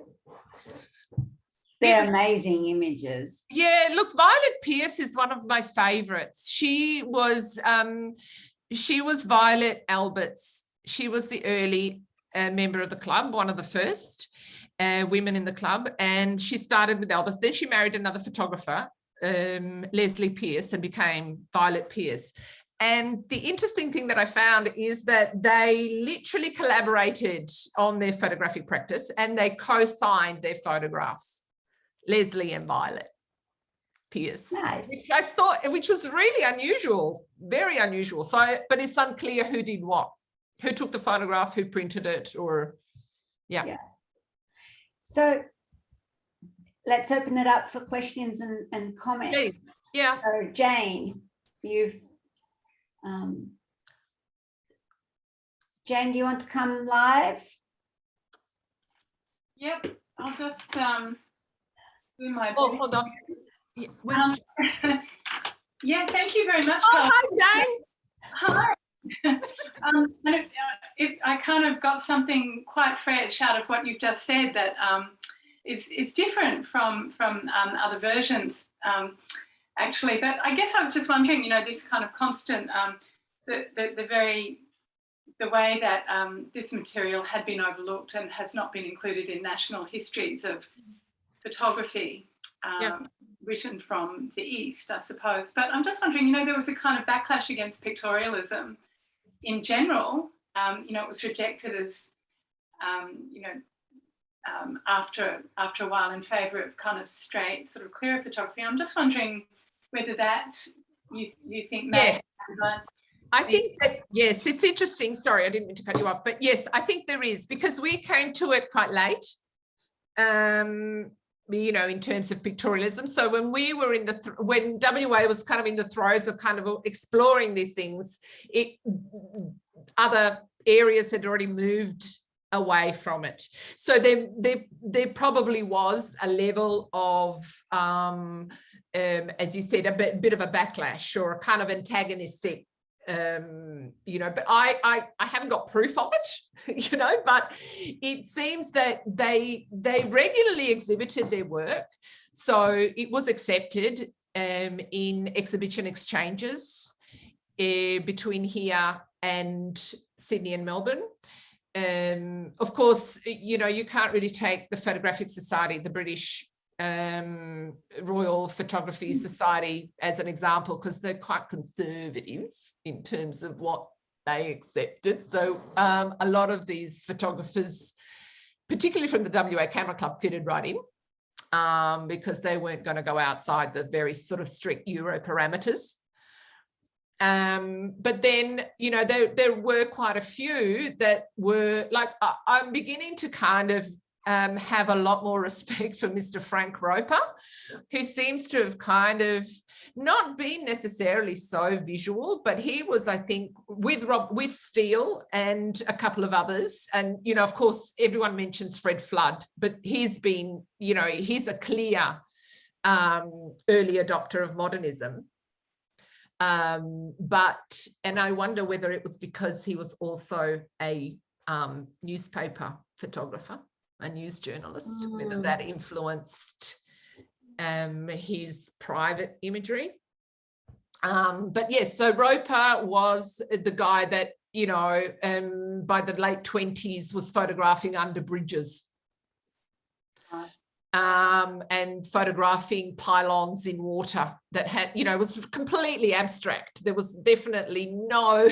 They're amazing images. Yeah, look, Violet Pierce is one of my favourites. She was Violet Albert's She was the early member of the club, one of the first women in the club, and she started with Elvis. Then she married another photographer, Leslie Pierce, and became Violet Pierce. And the interesting thing that I found is that they literally collaborated on their photographic practice, and they co-signed their photographs, Leslie and Violet Pierce. Nice. which was really unusual, very unusual. So, but it's unclear who did what, who took the photograph, who printed it, or yeah. So let's open it up for questions and comments. Please. Yeah. So Jane, Jane, do you want to come live? Yep, I'll just do my. Oh, hold on. Yeah, thank you very much. Oh, hi, Jane. Hi. I kind of got something quite fresh out of what you've just said that is different from other versions, actually. But I guess I was just wondering, you know, this kind of constant, the way that this material had been overlooked and has not been included in national histories of photography. Written from the East, I suppose. But I'm just wondering, you know, there was a kind of backlash against pictorialism in general. You know, it was rejected as, you know, after a while in favour of kind of straight sort of clearer photography. I'm just wondering whether that you think may. Yes. I think that, yes, it's interesting. Sorry, I didn't mean to cut you off, but yes, I think there is, because we came to it quite late. You know, in terms of pictorialism. So when we were when WA was kind of in the throes of kind of exploring these things, other areas had already moved away from it. So there probably was a level of, as you said, a bit of a backlash or a kind of antagonistic, you know, but I haven't got proof of it, you know, but it seems that they regularly exhibited their work. So it was accepted in exhibition exchanges between here and Sydney and Melbourne. Of course, you know, you can't really take the Photographic Society, the British Royal Photography Society, as an example, because they're quite conservative in terms of what they accepted. So a lot of these photographers, particularly from the WA Camera Club, fitted right in because they weren't going to go outside the very sort of strict Euro parameters. But then, you know, there were quite a few that were like, I'm beginning to kind of have a lot more respect for Mr. Frank Roper, who seems to have kind of not been necessarily so visual, but he was, I think, with Steele and a couple of others. And, you know, of course, everyone mentions Fred Flood, but he's been, you know, he's a clear early adopter of modernism. But, and I wonder whether it was because he was also a newspaper photographer, a news journalist, whether that influenced his private imagery. But yes, so Roper was the guy that, you know, by the late 20s was photographing under bridges. And photographing pylons in water that had, you know, was completely abstract. There was definitely no,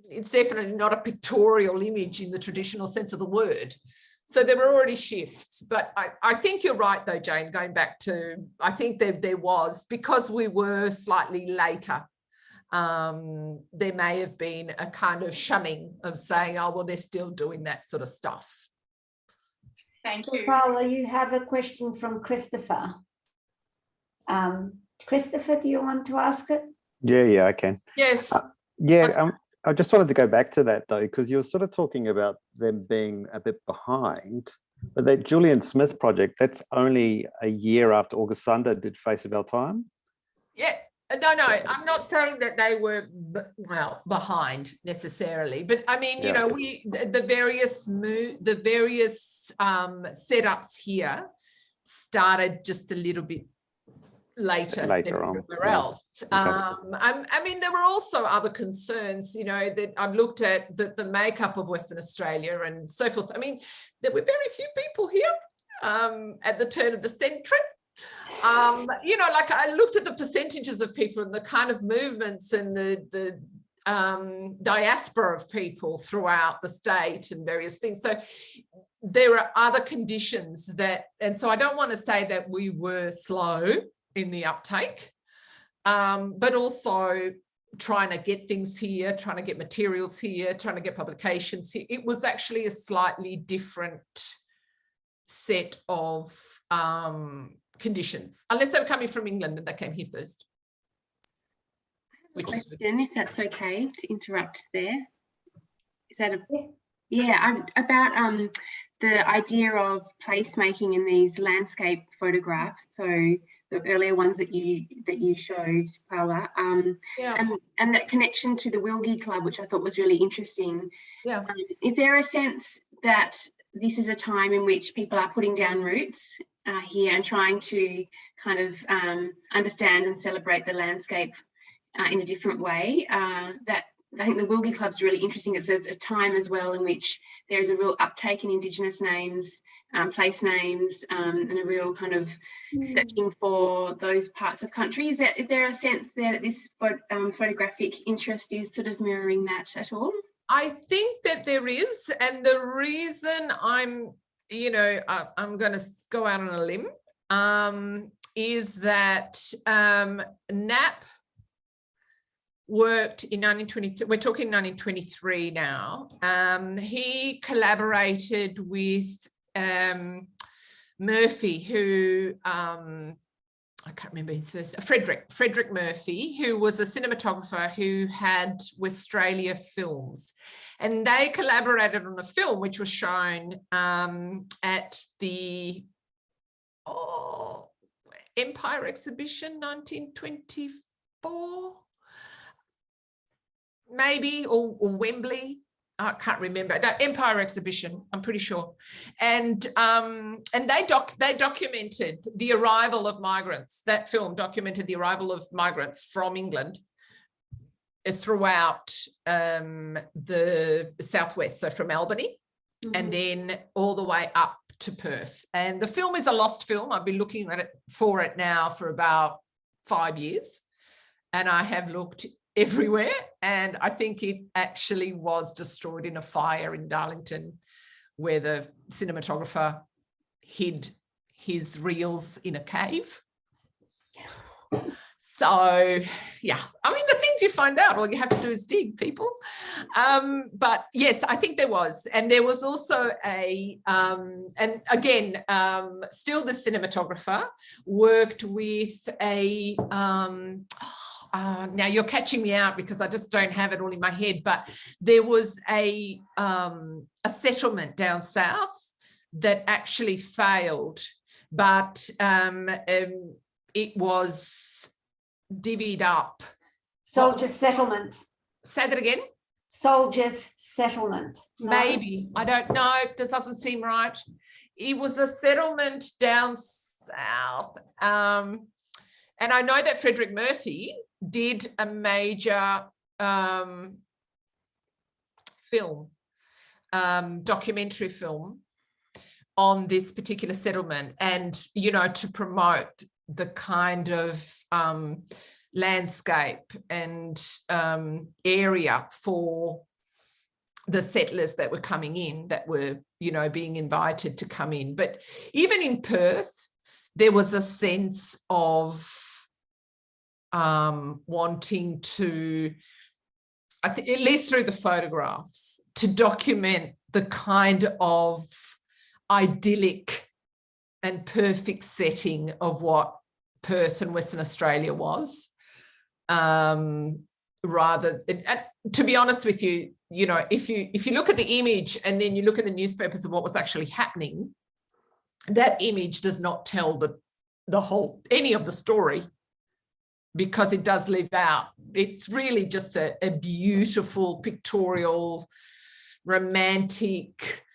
it's definitely not a pictorial image in the traditional sense of the word. So there were already shifts. But I think you're right, though, Jane, going back to, I think there was, because we were slightly later, there may have been a kind of shunning of saying, oh, well, they're still doing that sort of stuff. Thank so you. Paola, you have a question from Christopher. Christopher, do you want to ask it? Yeah, I can. Yes. I just wanted to go back to that, though, because you were sort of talking about them being a bit behind. But that Julian Smith project, that's only a year after August Sunder did Face of Our Time? Yeah. No, I'm not saying that they were, well, behind necessarily, but I mean, you know, the various setups here started just a little bit later on. everywhere Yeah. else. Okay. I mean, there were also other concerns, you know, that I've looked at the makeup of Western Australia and so forth. I mean, there were very few people here at the turn of the century. You know, like I looked at the percentages of people and the kind of movements and the diaspora of people throughout the state and various things. So there are other conditions that, and so I don't want to say that we were slow in the uptake, but also trying to get things here, trying to get materials here, trying to get publications here. It was actually a slightly different set of conditions, unless they were coming from England and they came here first. Question, if that's okay to interrupt there. Is that about the idea of placemaking in these landscape photographs, so the earlier ones that you showed, Paola, and that connection to the Wilgie Club, which I thought was really interesting. Yeah. Is there a sense that this is a time in which people are putting down roots here and trying to kind of understand and celebrate the landscape in a different way? That I think the Wilgie Club's really interesting. It's a time as well in which there's a real uptake in Indigenous names, place names, and a real kind of searching for those parts of country. Is there a sense there that this photographic interest is sort of mirroring that at all? I think that there is, and the reason I'm going to go out on a limb is that Knapp worked in 1923, we're talking 1923 now. He collaborated with Murphy, who, I can't remember his first, Frederick Murphy, who was a cinematographer who had Westralia Films. And they collaborated on a film which was shown at the Empire Exhibition 1924. Maybe, or Wembley, I can't remember. No, Empire Exhibition, I'm pretty sure. And they documented the arrival of migrants. That film documented the arrival of migrants from England throughout the southwest, so from Albany, and then all the way up to Perth. And the film is a lost film. I've been looking at it for now for about 5 years, and I have looked everywhere, and I think it actually was destroyed in a fire in Darlington, where the cinematographer hid his reels in a cave. So yeah, I mean, the things you find out, all you have to do is dig, people. But yes, I think there was, and there was also a and again, still the cinematographer worked with a now you're catching me out because I just don't have it all in my head, but there was a settlement down south that actually failed, but it was divvied up. Soldiers settlement. Say that again. Soldiers settlement. No? Maybe, I don't know. This doesn't seem right. It was a settlement down south. And I know that Frederick Murphy did a major film, documentary film on this particular settlement, and, you know, to promote the kind of landscape and area for the settlers that were coming in, that were, you know, being invited to come in. But even in Perth, there was a sense of wanting to, I think, at least through the photographs, to document the kind of idyllic and perfect setting of what Perth and Western Australia was. Rather, and to be honest with you, you know, if you look at the image and then you look at the newspapers of what was actually happening, that image does not tell the whole, any of the story, because it does leave out. It's really just a beautiful, pictorial, romantic,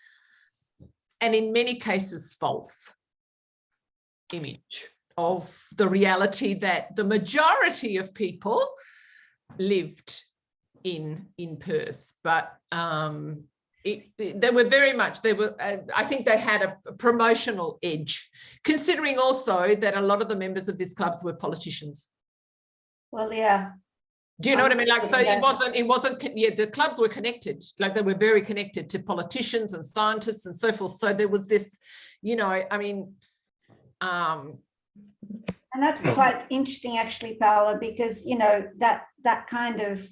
and in many cases false image. of the reality that the majority of people lived in Perth, but they were very much, I think they had a promotional edge, considering also that a lot of the members of these clubs were politicians. Well, yeah. Do you know what I mean? Like, so it wasn't, yeah, the clubs were connected, like they were very connected to politicians and scientists and so forth. So there was this, you know, I mean, and that's quite interesting actually, Paola, because, you know, that kind of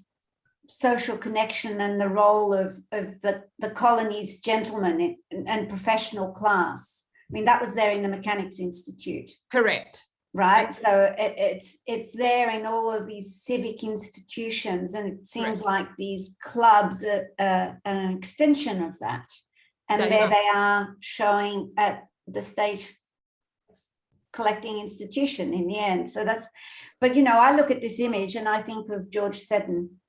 social connection and the role of the colony's gentlemen and professional class. I mean, that was there in the Mechanics Institute. Correct. Right. So it's there in all of these civic institutions, and it seems like these clubs are an extension of that. And there they are showing at the state collecting institution in the end. So that's, but you know, I look at this image and I think of George Seddon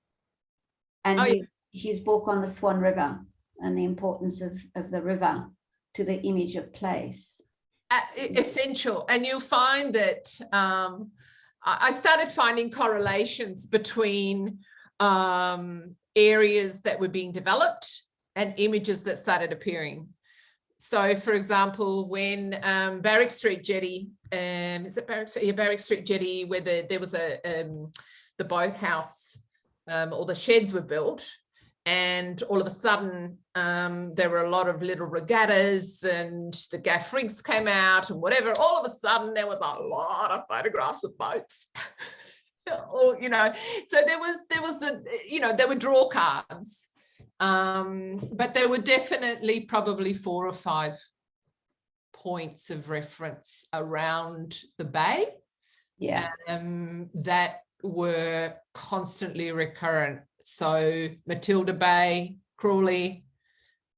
and his book on the Swan River and the importance of the river to the image of place. Essential. And you'll find that I started finding correlations between areas that were being developed and images that started appearing. So, for example, when Barrack Street Jetty, is it Barrack Street? Yeah, Barrack Street Jetty, where there was the boathouse, or the sheds were built, and all of a sudden there were a lot of little regattas and the gaff rigs came out and whatever. All of a sudden there was a lot of photographs of boats. Or, you know, so there was a, you know, there were draw cards, but there were definitely probably 4 or 5 points of reference around the bay, that were constantly recurrent. So Matilda Bay, Crawley.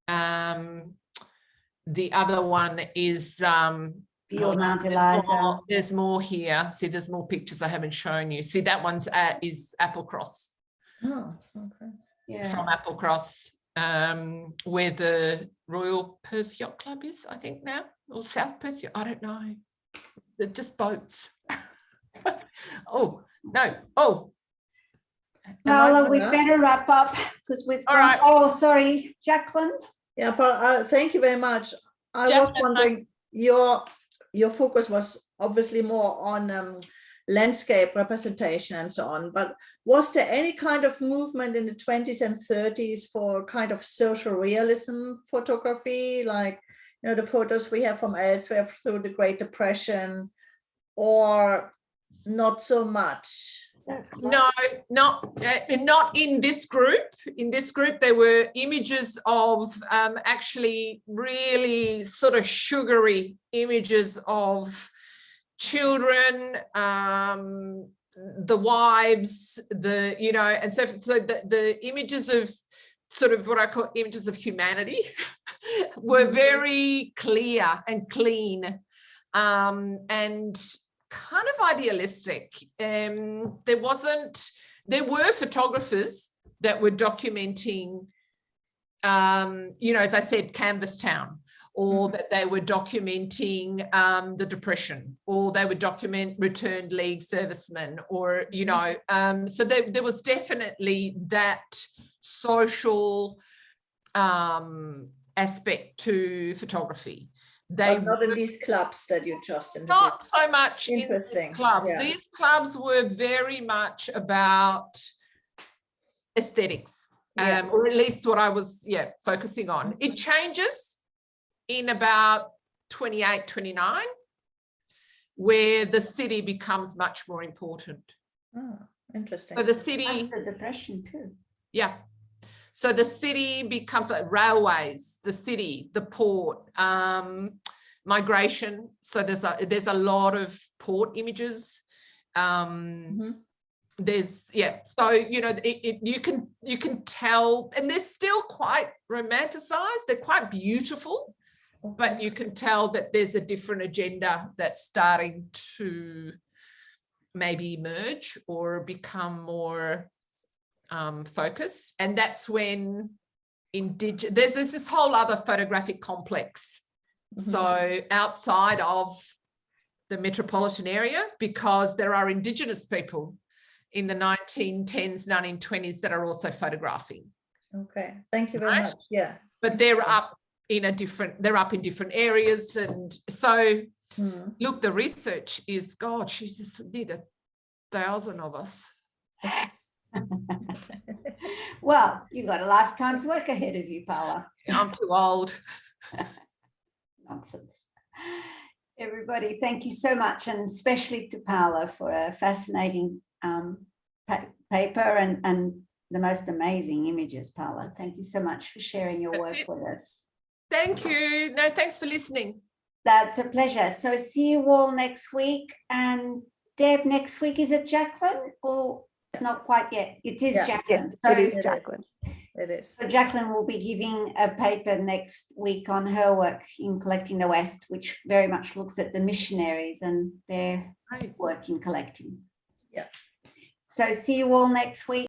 The other one is Mount Eliza. There's more here. See, there's more pictures I haven't shown you. See, that one's is Applecross. Oh, okay. Yeah. From Applecross, where the Royal Perth Yacht Club is, I think now, or South Perth. I don't know. They're just boats. Oh no! Oh. Paola, we better wrap up because we've got, right. Oh, sorry, Jacqueline. Yeah, but thank you very much. I was wondering, your focus was obviously more on landscape representation and so on, but was there any kind of movement in the 20s and 30s for kind of social realism photography, like, you know, the photos we have from elsewhere through the Great Depression, or not so much? No, not in this group. In this group, there were images of actually really sort of sugary images of children, the wives, you know, and so the images of sort of what I call images of humanity were very clear and clean, and kind of idealistic. There were photographers that were documenting, you know, as I said, Canvas Town, or that they were documenting the Depression, or they would document returned League servicemen, or, you know, so there was definitely that social aspect to photography. But not in these clubs that you just indicated. Not so much in these clubs. Yeah. These clubs were very much about aesthetics, or at least what I was focusing on. It changes in about 28, 29, where the city becomes much more important. Oh, interesting. So the city. That's the Depression too. Yeah. So the city becomes like railways, the city, the port, migration. So there's a lot of port images. There's so you know you can tell, and they're still quite romanticized. They're quite beautiful, but you can tell that there's a different agenda that's starting to maybe emerge or become more focus. And that's when there's this whole other photographic complex. So outside of the metropolitan area, because there are Indigenous people in the 1910s, 1920s that are also photographing. Okay, thank you very Right? much. Yeah. But they're up in different areas. And so, look, the research is, God, she's just did 1,000 of us. Well, you've got a lifetime's work ahead of you, Paola. I'm too old. Nonsense. Everybody, thank you so much, and especially to Paola for a fascinating paper and the most amazing images, Paola. Thank you so much for sharing your work with us. Thank you. No, thanks for listening. That's a pleasure. So see you all next week. And Deb, next week, is it Jacqueline or not quite yet? It is Jacqueline. So it is Jacqueline. It is. So Jacqueline will be giving a paper next week on her work in Collecting the West, which very much looks at the missionaries and their work in collecting. Yeah. So see you all next week.